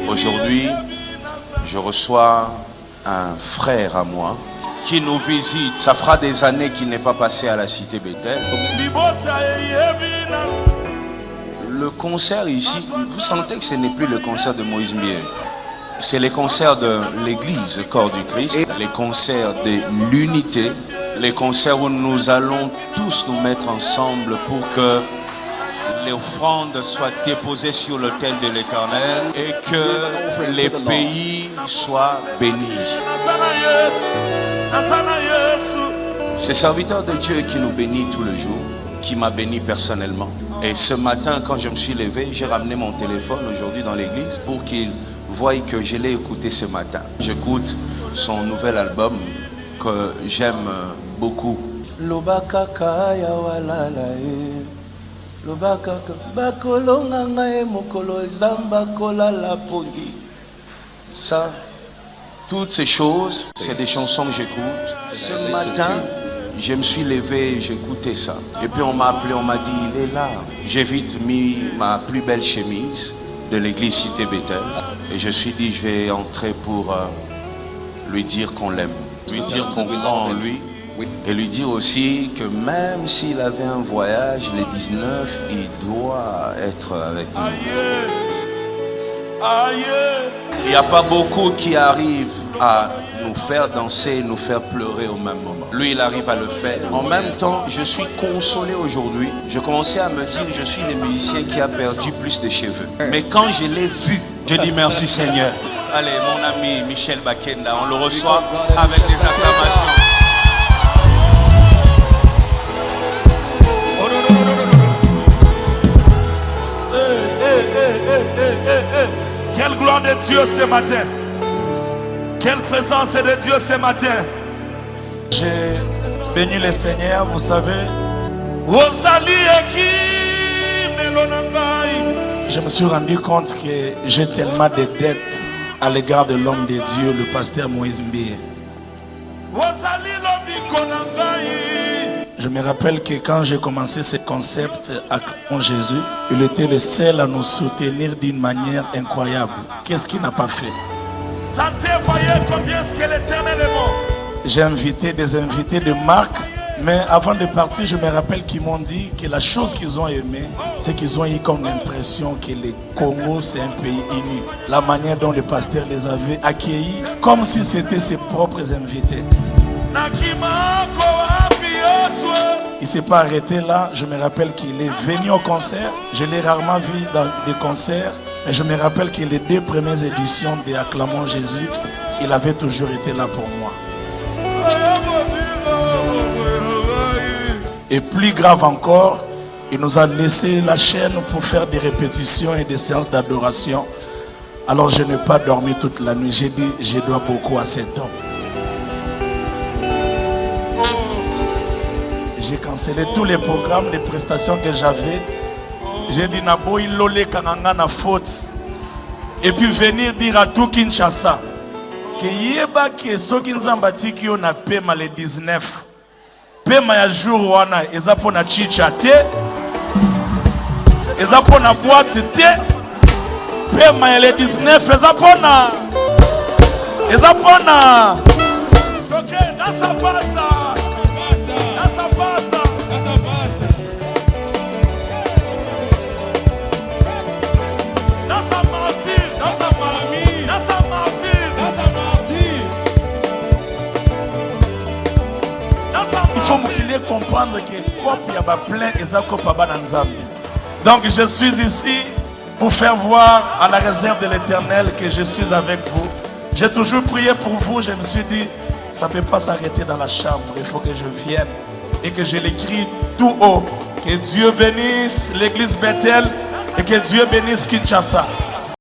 Aujourd'hui, je reçois un frère à moi qui nous visite. Ça fera des années qu'il n'est pas passé à la cité Bethel. Le concert ici, vous sentez que ce n'est plus le concert de Moïse Mbie. C'est les concerts de l'église Corps du Christ, les concerts de l'unité, les concerts où nous allons tous nous mettre ensemble pour que les offrandes soient déposées sur l'autel de l'Éternel et que les pays soient bénis. C'est serviteur de Dieu qui nous bénit tous les jours, qui m'a béni personnellement. Et ce matin, quand je me suis levé, j'ai ramené mon téléphone aujourd'hui dans l'église pour qu'il voie que je l'ai écouté ce matin. J'écoute son nouvel album que j'aime beaucoup. Ça, toutes ces choses, c'est des chansons que j'écoute. Ce matin, je me suis levé, j'écoutais ça. Et puis on m'a appelé, on m'a dit, il est là. J'ai vite mis ma plus belle chemise de l'église Cité Bethel. Et je me suis dit, je vais entrer pour lui dire qu'on l'aime. Lui dire qu'on croit en lui. Et lui dire aussi que même s'il avait un voyage, les 19, il doit être avec nous. Il n'y a pas beaucoup qui arrivent à nous faire danser, nous faire pleurer au même moment. Lui, il arrive à le faire. En même temps, je suis consolé aujourd'hui. Je commençais à me dire, je suis le musicien qui a perdu plus de cheveux. Mais quand je l'ai vu, je dis merci Seigneur. Allez, mon ami Michel Bakenda, on le reçoit avec des acclamations. Quelle gloire de Dieu ce matin. Quelle présence de Dieu ce matin. J'ai béni le Seigneur, vous savez. Je me suis rendu compte que j'ai tellement de dettes à l'égard de l'homme de Dieu, le pasteur Moïse Mbie. Je me rappelle que quand j'ai commencé ce concept en Jésus, il était le seul à nous soutenir d'une manière incroyable. Qu'est-ce qu'il n'a pas fait? J'ai invité des invités de marque, mais avant de partir, je me rappelle qu'ils m'ont dit que la chose qu'ils ont aimé, c'est qu'ils ont eu comme l'impression que le Congo, c'est un pays uni. La manière dont le pasteur les avait accueillis, comme si c'était ses propres invités. Il ne s'est pas arrêté là. Je me rappelle qu'il est venu au concert. Je l'ai rarement vu dans des concerts. Mais je me rappelle que les 2 premières éditions de Acclamons Jésus, il avait toujours été là pour moi. Et plus grave encore, il nous a laissé la chaîne pour faire des répétitions et des séances d'adoration. Alors je n'ai pas dormi toute la nuit. J'ai dit, je dois beaucoup à cet homme. J'ai cancellé tous les programmes, les prestations que j'avais. J'ai dit, Nabo, il lolé kananga na faute. Et puis venir dire à tout Kinshasa que yeba ke soki nzamba tiki yo na pema le 19. Pema ya jour wana eza pona chicha te. Eza pona boîte te. Pema ya le 19 eza pona. Eza pona. Ok, that's a pasta. Il faut comprendre que cop y a plein et ça cop Donc je suis ici pour faire voir à la réserve de l'Éternel que je suis avec vous. J'ai toujours prié pour vous. Je me suis dit, ça ne peut pas s'arrêter dans la chambre. Il faut que je vienne et que je l'écris tout haut. Que Dieu bénisse l'église Bethel et que Dieu bénisse Kinshasa.